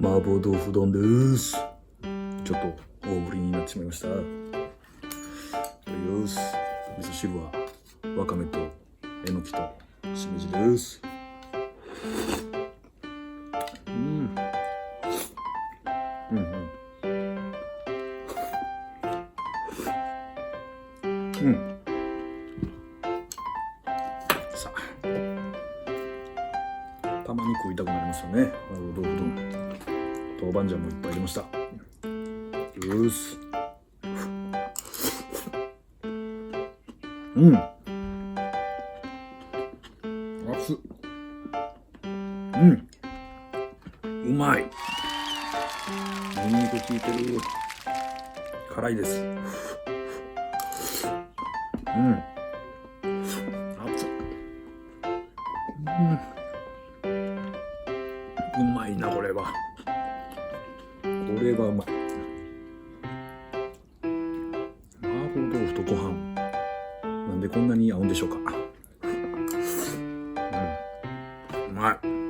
麻婆豆腐丼です。ちょっと大ぶりになってしまいました。いただきます。味噌汁はわかめとえのきとしめじです。さあ、たまに食いたくなりますよね。麻婆豆腐丼。豆板醤もいっぱい入れました。よし。熱っ。うまい。ニンニク効いてる。辛いです。熱っ。うまいな、これは。これはうまい。麻婆豆腐とご飯、なんでこんなに合うんでしょうか。うまい。